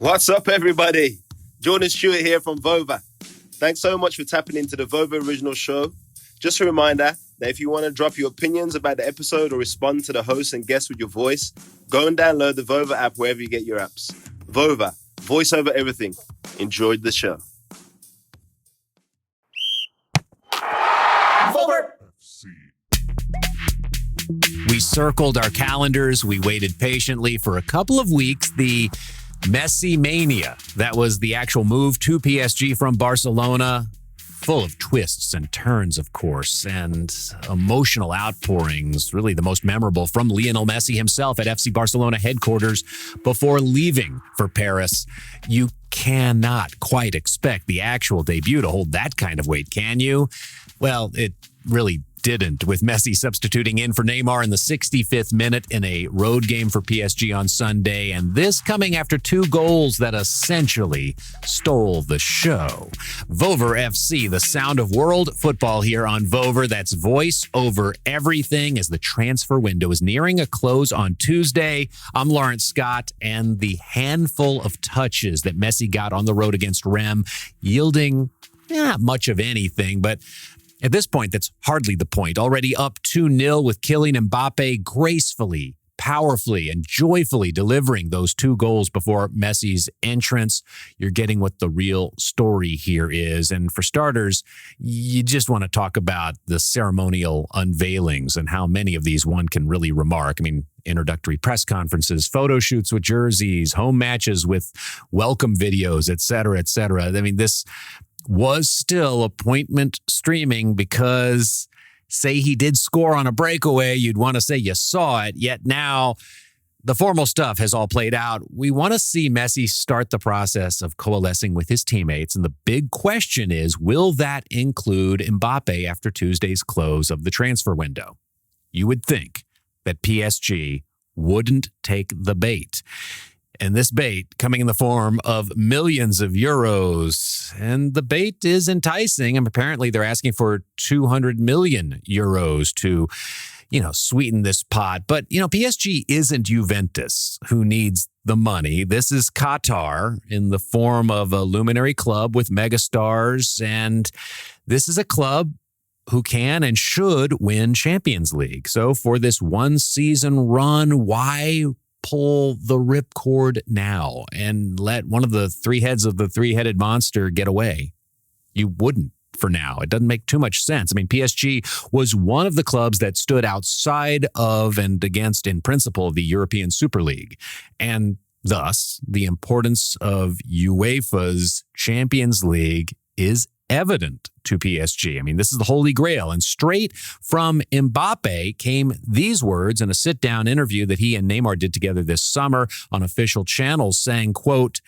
What's up, everybody? Jordan Stewart here from Vover. Thanks so much for tapping into the Vover Original Show. Just a reminder that if you want to drop your opinions about the episode or respond to the host and guests with your voice, go and download the Vover app wherever you get your apps. Vover, voice over everything. Enjoyed the show. Vover. We circled our calendars. We waited patiently for a couple of weeks. The Messi mania, that was the actual move to PSG from Barcelona, full of twists and turns, of course, and emotional outpourings, really the most memorable from Lionel Messi himself at FC Barcelona headquarters before leaving for Paris. You cannot quite expect the actual debut to hold that kind of weight, can you? Well, it really didn't, with Messi substituting in for Neymar in the 65th minute in a road game for PSG on Sunday, and this coming after two goals that essentially stole the show. Vover FC, the sound of world football here on Vover. That's voice over everything as the transfer window is nearing a close on Tuesday. I'm Laurence Scott, and the handful of touches that Messi got on the road against Rem, yielding not much of anything, but at this point, that's hardly the point. Already up 2-0 with Kylian Mbappé gracefully, powerfully, and joyfully delivering those two goals before Messi's entrance. You're getting what the real story here is. And for starters, you just want to talk about the ceremonial unveilings and how many of these one can really remark. I mean, introductory press conferences, photo shoots with jerseys, home matches with welcome videos, et cetera, et cetera. I mean, this was still appointment streaming because, say he did score on a breakaway, you'd want to say you saw it, yet now the formal stuff has all played out. We want to see Messi start the process of coalescing with his teammates, and the big question is, will that include Mbappé after Tuesday's close of the transfer window? You would think that PSG wouldn't take the bait. And this bait coming in the form of millions of euros. And the bait is enticing. And apparently they're asking for 200 million euros to, sweeten this pot. But, PSG isn't Juventus, who needs the money. This is Qatar in the form of a luminary club with megastars. And this is a club who can and should win Champions League. So for this one season run, why pull the ripcord now and let one of the three heads of the three-headed monster get away? You wouldn't for now. It doesn't make too much sense. I mean, PSG was one of the clubs that stood outside of and against, in principle, the European Super League. And thus, the importance of UEFA's Champions League is evident to PSG. I mean, this is the Holy Grail. And straight from Mbappé came these words in a sit-down interview that he and Neymar did together this summer on official channels, saying, quote,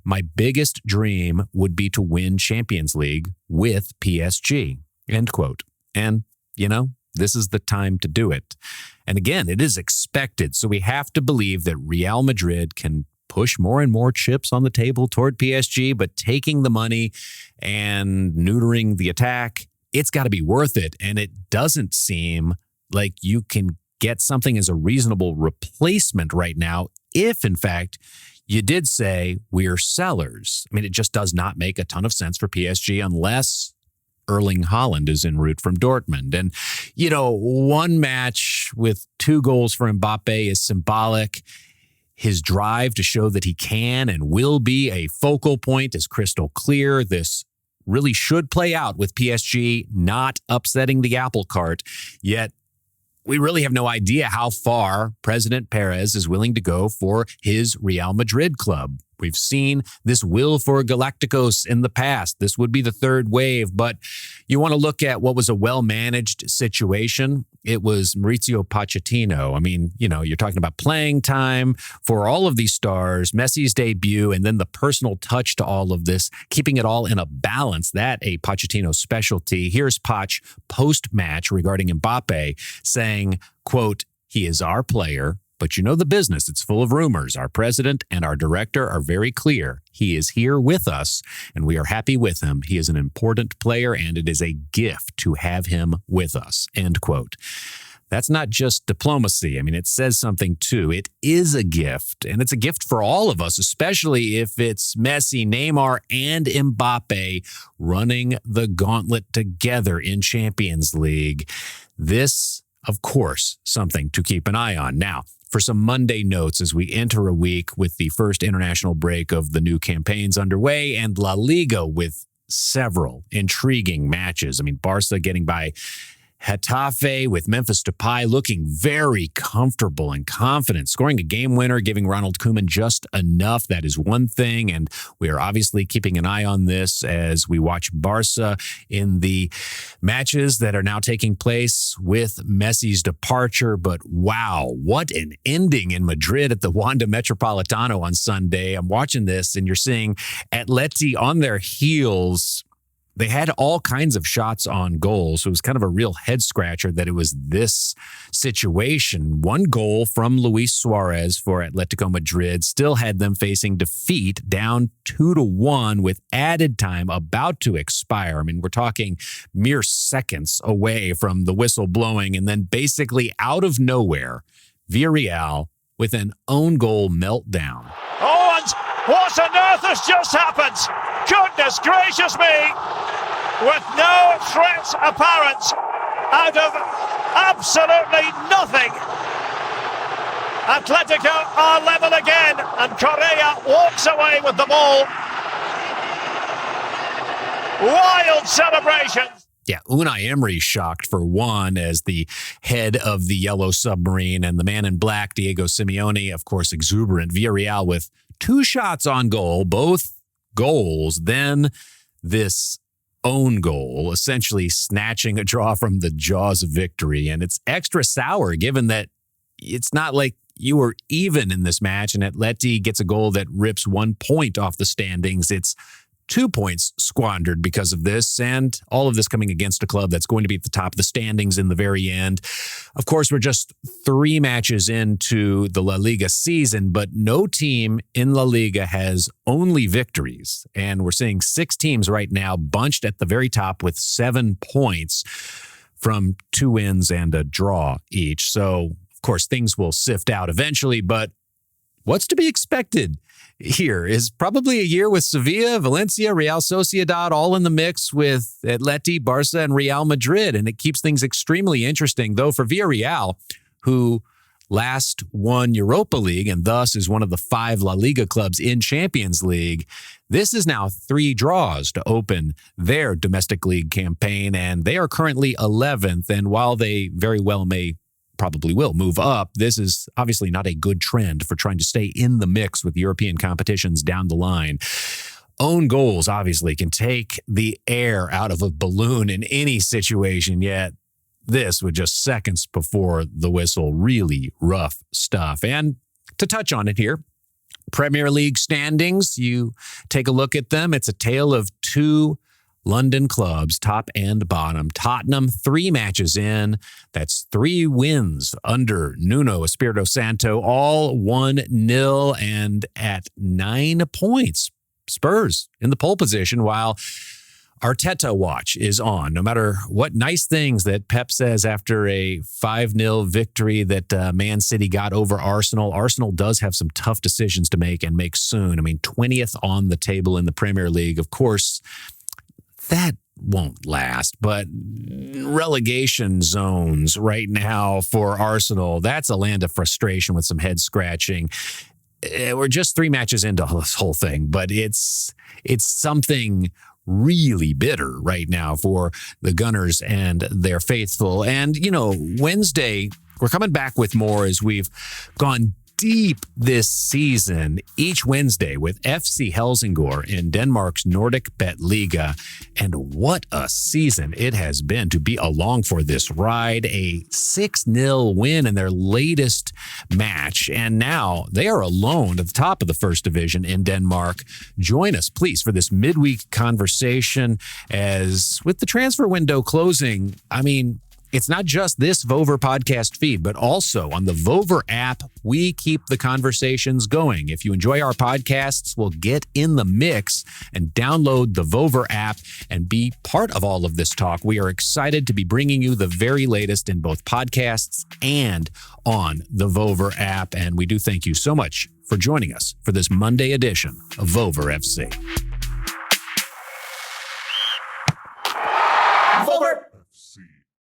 "My biggest dream would be to win Champions League with PSG," end quote. And, this is the time to do it. And again, it is expected. So we have to believe that Real Madrid can push more and more chips on the table toward PSG, but taking the money and neutering the attack, it's got to be worth it. And it doesn't seem like you can get something as a reasonable replacement right now if, in fact, you did say we're sellers. I mean, it just does not make a ton of sense for PSG unless Erling Haaland is en route from Dortmund. And, one match with two goals for Mbappé is symbolic. His drive to show that he can and will be a focal point is crystal clear. This really should play out with PSG not upsetting the apple cart. Yet we really have no idea how far President Perez is willing to go for his Real Madrid club. We've seen this will for Galacticos in the past. This would be the third wave, but you want to look at what was a well-managed situation. It was Mauricio Pochettino. I mean, you're talking about playing time for all of these stars, Messi's debut, and then the personal touch to all of this, keeping it all in a balance. That a Pochettino specialty. Here's Poch post-match regarding Mbappé saying, quote, "He is our player. But you know the business. It's full of rumors. Our president and our director are very clear. He is here with us, and we are happy with him. He is an important player, and it is a gift to have him with us," end quote. That's not just diplomacy. I mean, it says something too. It is a gift, and it's a gift for all of us, especially if it's Messi, Neymar, and Mbappe running the gauntlet together in Champions League. This, of course, something to keep an eye on. Now, for some Monday notes as we enter a week with the first international break of the new campaigns underway and La Liga with several intriguing matches. I mean, Barca getting by Getafe with Memphis Depay looking very comfortable and confident, scoring a game winner, giving Ronald Koeman just enough. That is one thing, and we are obviously keeping an eye on this as we watch Barca in the matches that are now taking place with Messi's departure. But wow, what an ending in Madrid at the Wanda Metropolitano on Sunday. I'm watching this, and you're seeing Atleti on their heels. They had all kinds of shots on goal, so it was kind of a real head-scratcher that it was this situation. One goal from Luis Suarez for Atletico Madrid still had them facing defeat, down 2-1 with added time about to expire. I mean, we're talking mere seconds away from the whistle blowing, and then basically out of nowhere, Villarreal with an own goal meltdown. Oh, and what on earth has just happened? Goodness gracious me! With no threat apparent, out of absolutely nothing, Atletico are level again, and Correa walks away with the ball. Wild celebrations. Yeah, Unai Emery shocked for one as the head of the Yellow Submarine, and the man in black, Diego Simeone, of course, exuberant. Villarreal with 2 shots on goal, both goals. Then this own goal, essentially snatching a draw from the jaws of victory. And it's extra sour given that it's not like you were even in this match and Atleti gets a goal that rips 1 point off the standings. It's 2 points squandered because of this, and all of this coming against a club that's going to be at the top of the standings in the very end. Of course, we're just 3 matches into the La Liga season, but no team in La Liga has only victories, and we're seeing 6 teams right now bunched at the very top with 7 points from 2 wins and a draw each. So, of course, things will sift out eventually, but what's to be expected here is probably a year with Sevilla, Valencia, Real Sociedad all in the mix with Atleti, Barca, and Real Madrid. And it keeps things extremely interesting, though, for Villarreal, who last won Europa League and thus is one of the 5 La Liga clubs in Champions League. This is now 3 draws to open their domestic league campaign, and they are currently 11th. And while they very well probably will move up, this is obviously not a good trend for trying to stay in the mix with European competitions down the line. Own goals obviously can take the air out of a balloon in any situation, yet this with just seconds before the whistle, really rough stuff. And to touch on it here, Premier League standings, you take a look at them. It's a tale of 2 London clubs, top and bottom. Tottenham, 3 matches in. That's 3 wins under Nuno Espirito Santo, all 1-0 and at 9 points. Spurs in the pole position while Arteta watch is on. No matter what nice things that Pep says after a 5-0 victory that Man City got over Arsenal, Arsenal does have some tough decisions to make and make soon. I mean, 20th on the table in the Premier League. Of course, that won't last, but relegation zones right now for Arsenal, that's a land of frustration with some head scratching. We're just 3 matches into this whole thing, but it's something really bitter right now for the Gunners and their faithful. And, you know, Wednesday, we're coming back with more as we've gone deep this season each Wednesday with FC Helsingør in Denmark's Nordic Bet Liga. And what a season it has been to be along for this ride. A 6-0 win in their latest match. And now they are alone at the top of the first division in Denmark. Join us, please, for this midweek conversation as with the transfer window closing, I mean, It's not just this Vover podcast feed, but also on the Vover app, we keep the conversations going. If you enjoy our podcasts, well, get in the mix and download the Vover app and be part of all of this talk. We are excited to be bringing you the very latest in both podcasts and on the Vover app. And we do thank you so much for joining us for this Monday edition of Vover FC.